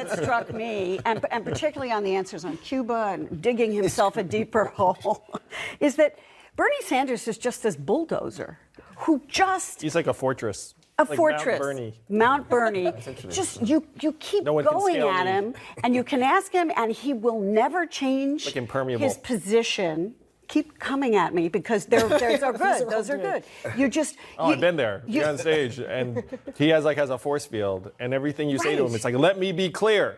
that struck me, and particularly on the answers on Cuba and digging himself a deeper hole, is that Bernie Sanders is just this bulldozer who just... He's like a fortress. Like fortress. Mount Bernie. Just you keep going at him, and you can ask him, and he will never change his position. Keep coming at me because those are good. Those are good. You just. I've been there. You're on stage, and he has a force field, and everything you say to him, it's like, let me be clear.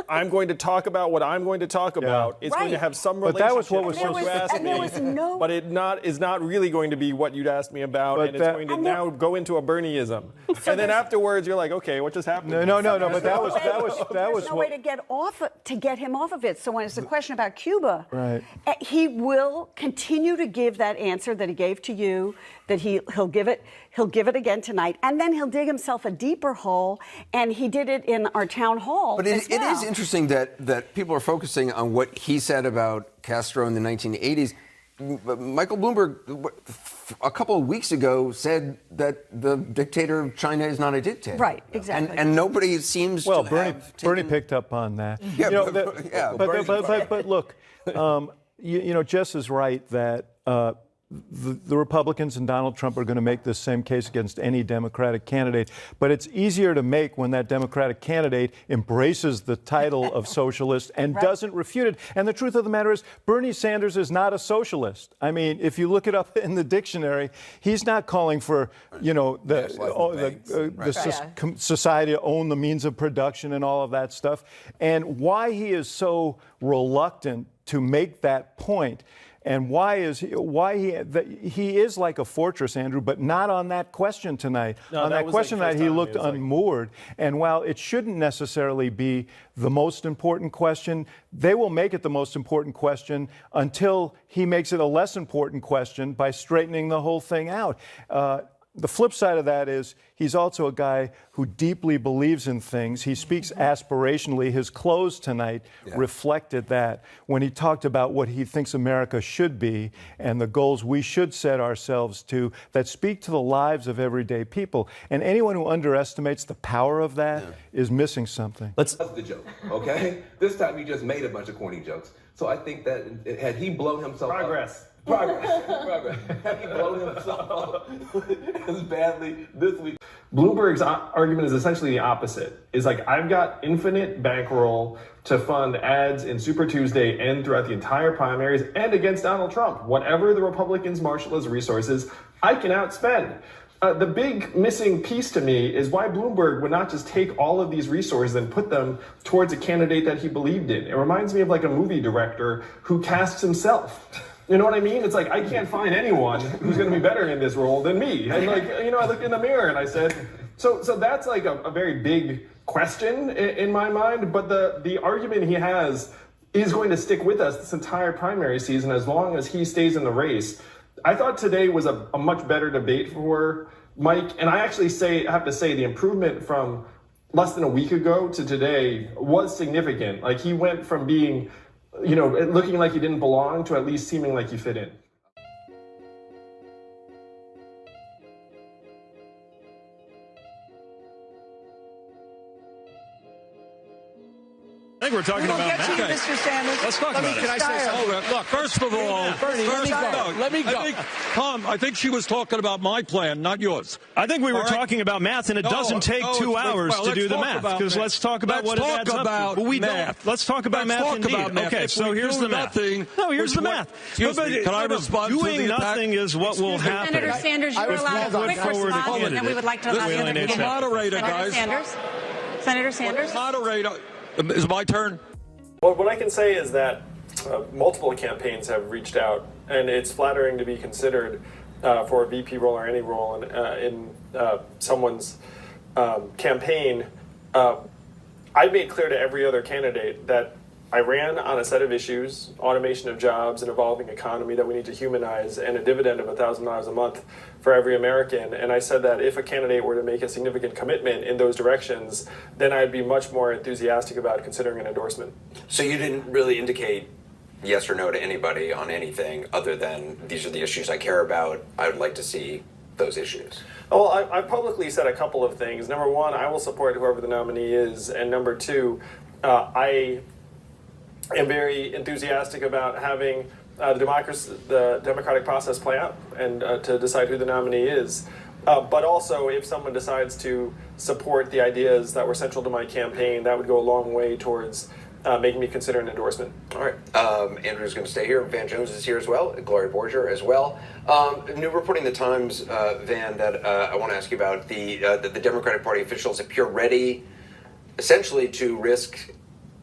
I'm going to talk about what I'm going to talk about. It's going to have some relationship. But that was what was so you asked me. But it is not really going to be what you'd asked me about, and it's going to now go into a Bernieism. And then afterwards, you're like, okay, what just happened? No. But that was no way to get him off of it. So when it's a question about Cuba, right, he will continue to give that answer that he gave to you. That he'll give it again tonight, and then he'll dig himself a deeper hole. And he did it in our town hall. But it is interesting that people are focusing on what he said about Castro in the 1980s. Michael Bloomberg, a couple of weeks ago, said that the dictator of China is not a dictator. Right, exactly. And nobody seems to have Bernie picked up on that. Yeah, but look, Jess is right that the Republicans and Donald Trump are going to make this same case against any Democratic candidate. But it's easier to make when that Democratic candidate embraces the title of socialist and doesn't refute it. And the truth of the matter is, Bernie Sanders is not a socialist. I mean, if you look it up in the dictionary, he's not calling for, society to own the means of production and all of that stuff. And why he is so reluctant to make that point, and he is like a fortress, Andrew, but not on that question tonight. No, on that question tonight, he looked unmoored. And while it shouldn't necessarily be the most important question, they will make it the most important question until he makes it a less important question by straightening the whole thing out. The flip side of that is he's also a guy who deeply believes in things. He speaks aspirationally. His clothes tonight reflected that when he talked about what he thinks America should be and the goals we should set ourselves to that speak to the lives of everyday people. And anyone who underestimates the power of that is missing something. That's the joke, okay? This time he just made a bunch of corny jokes. So I think that had he blown himself up... Progress. Had he blown himself up as badly this week? Bloomberg's argument is essentially the opposite. It's like, I've got infinite bankroll to fund ads in Super Tuesday and throughout the entire primaries and against Donald Trump. Whatever the Republicans marshal as resources, I can outspend. The big missing piece to me is why Bloomberg would not just take all of these resources and put them towards a candidate that he believed in. It reminds me of like a movie director who casts himself. You know what I mean? It's like, I can't find anyone who's going to be better in this role than me. And I looked in the mirror and I said, so that's like a very big question in my mind. But the argument he has is going to stick with us this entire primary season as long as he stays in the race. I thought today was a much better debate for Mike. And I actually have to say the improvement from less than a week ago to today was significant. Like, he went from being, looking like he didn't belong to at least seeming like he fit in. I think we're talking about Matt. Mr. Sanders. Let's talk about it. Can I say something? Look, first of all, Bernie, let me go. Tom, I think she was talking about my plan, not yours. I think we were talking about math, and it doesn't take 2 hours to do the math. Because let's talk about what it adds up to. But we don't. Let's talk about math indeed. Okay, so here's the math. No, here's the math. Excuse me, can I respond to the doing nothing is what will happen. Senator Sanders, you're allowed a quick response, and we would like to allow you to begin. Moderator, guys. Senator Sanders? Moderator, is it my turn? Well, what I can say is that multiple campaigns have reached out, and it's flattering to be considered for a VP role or any role in someone's campaign. I made clear to every other candidate that I ran on a set of issues: automation of jobs, an evolving economy that we need to humanize, and a dividend of $1,000 a month for every American. And I said that if a candidate were to make a significant commitment in those directions, then I'd be much more enthusiastic about considering an endorsement. So you didn't really indicate yes or no to anybody on anything other than these are the issues I care about. I would like to see those issues? Well, I've publicly said a couple of things. Number one, I will support whoever the nominee is. And number two, I am very enthusiastic about having the democratic process play out and to decide who the nominee is. But also, if someone decides to support the ideas that were central to my campaign, that would go a long way towards making me consider an endorsement. All right. Andrew's going to stay here. Van Jones is here as well. Gloria Borger as well. New reporting in the Times, Van, that I want to ask you about. The Democratic Party officials appear ready, essentially, to risk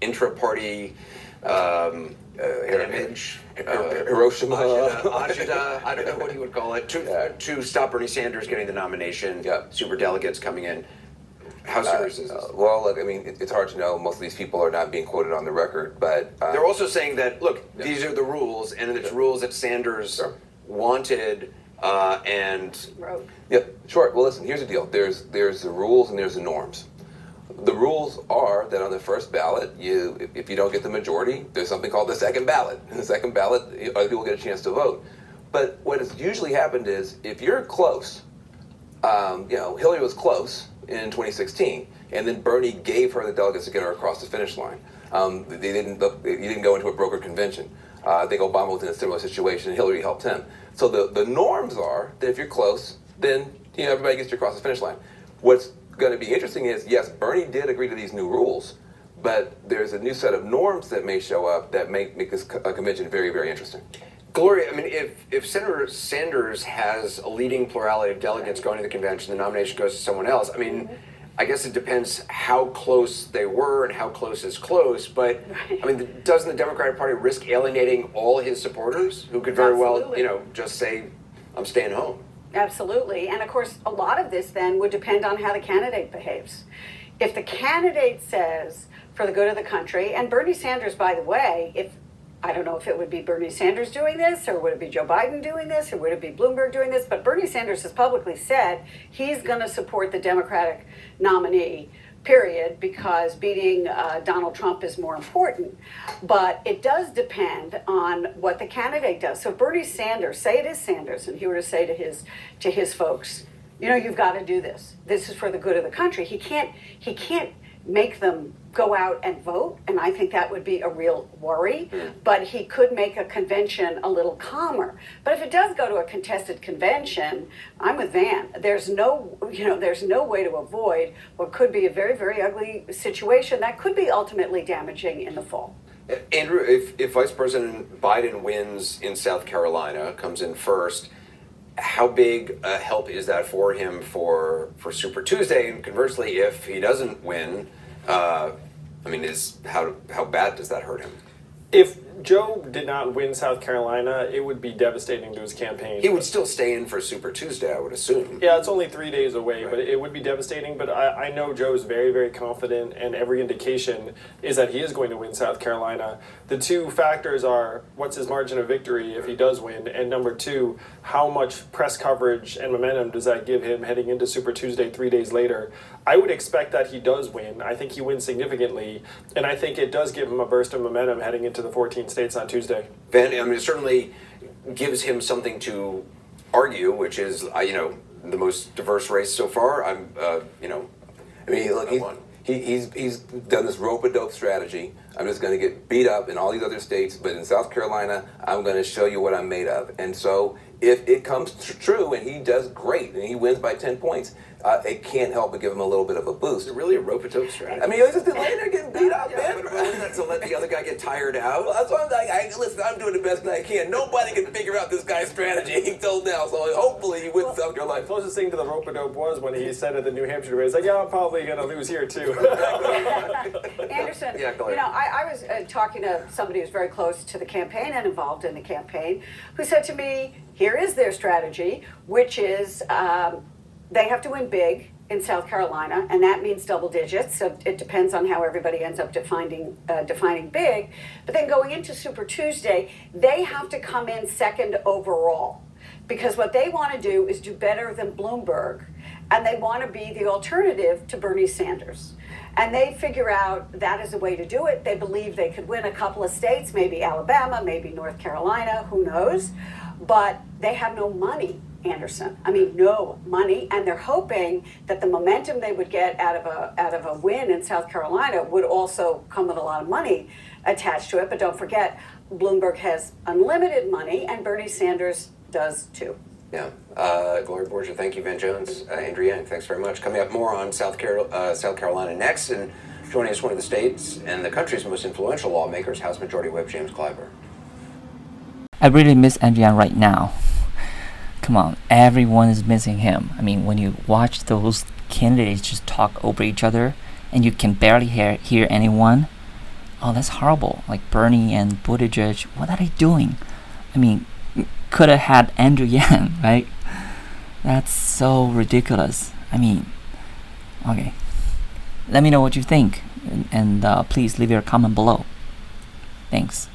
intra-party damage. Hiroshima, Ajita, I don't know what you would call it, to stop Bernie Sanders getting the nomination. Super delegates coming in. How serious is this? Well, look, I mean, it's hard to know. Most of these people are not being quoted on the record, but they're also saying that, look, these are the rules, and it's rules that Sanders wanted and wrote. Yeah, sure. Well, listen, here's the deal. There's the rules and there's the norms. The rules are that on the first ballot, if you don't get the majority, there's something called the second ballot. In the second ballot, other people get a chance to vote. But what has usually happened is, if you're close, Hillary was close in 2016, and then Bernie gave her the delegates to get her across the finish line. You didn't go into a brokered convention. I think Obama was in a similar situation, and Hillary helped him. So the norms are that if you're close, then everybody gets you across the finish line. What's going to be interesting is, yes, Bernie did agree to these new rules, but there's a new set of norms that may show up that make this convention very, very interesting. Gloria, I mean, if Senator Sanders has a leading plurality of delegates going to the convention, the nomination goes to someone else. I mean, I guess it depends how close they were and how close is close. But, I mean, doesn't the Democratic Party risk alienating all his supporters who could very well, just say, I'm staying home? Absolutely. And of course, a lot of this then would depend on how the candidate behaves. If the candidate says, for the good of the country, and Bernie Sanders, by the way, I don't know if it would be Bernie Sanders doing this, or would it be Joe Biden doing this, or would it be Bloomberg doing this, but Bernie Sanders has publicly said he's going to support the Democratic nominee, period, because beating Donald Trump is more important. But it does depend on what the candidate does. So Bernie Sanders, say it is Sanders, and he were to say to his folks, you've got to do this. This is for the good of the country. He can't make them go out and vote, and I think that would be a real worry. But he could make a convention a little calmer. But if it does go to a contested convention, I'm with Van. There's no way to avoid what could be a very, very ugly situation that could be ultimately damaging in the fall. Andrew, if Vice President Biden wins in South Carolina, comes in first, how big a help is that for him for Super Tuesday? And conversely, if he doesn't win, how bad does that hurt him? If Joe did not win South Carolina, it would be devastating to his campaign. He would still stay in for Super Tuesday, I would assume. Yeah, it's only 3 days away, but it would be devastating. But I know Joe's very, very confident, and every indication is that he is going to win South Carolina. The two factors are, what's his margin of victory if he does win? And number two, how much press coverage and momentum does that give him heading into Super Tuesday 3 days later? I would expect that he does win. I think he wins significantly, and I think it does give him a burst of momentum heading into the 14 states on Tuesday. Van, it certainly gives him something to argue, which is, the most diverse race so far. He's done this rope-a-dope strategy. I'm just going to get beat up in all these other states, but in South Carolina, I'm going to show you what I'm made of. And so if it comes true and he does great and he wins by 10 points, it can't help but give him a little bit of a boost. Is it really a rope-a-dope strategy? He's just laying there getting beat up, man. But wasn't that to let the other guy get tired out? Well, that's why I'm like, listen, I'm doing the best that I can. Nobody can figure out this guy's strategy until now, so hopefully he wins South Carolina. The closest thing to the rope-a-dope was when he said at the New Hampshire debate, he's like, I'm probably going to lose here, too. Anderson, I was talking to somebody who's very close to the campaign and involved in the campaign, who said to me, here is their strategy, which is they have to win big in South Carolina, and that means double digits. So it depends on how everybody ends up defining big. But then going into Super Tuesday, they have to come in second overall, because what they want to do is do better than Bloomberg, and they want to be the alternative to Bernie Sanders. And they figure out that is a way to do it. They believe they could win a couple of states, maybe Alabama, maybe North Carolina, who knows? But they have no money Anderson. I mean, no money, and they're hoping that the momentum they would get out of a win in South Carolina would also come with a lot of money attached to it. But don't forget, Bloomberg has unlimited money, and Bernie Sanders does too. Yeah. Gloria Borgia, thank you. Van Jones, Andrew Yang, thanks very much. Coming up more on South Carolina next, and joining us, one of the state's and the country's most influential lawmakers, House Majority Whip James Clyburn. I really miss Andrew Yang right now. Come on, everyone is missing him. I mean, when you watch those candidates just talk over each other and you can barely hear anyone, oh, that's horrible. Like Bernie and Buttigieg, what are they doing? I mean, could have had Andrew Yang, right? That's so ridiculous. I mean, okay. Let me know what you think, and please leave your comment below. Thanks.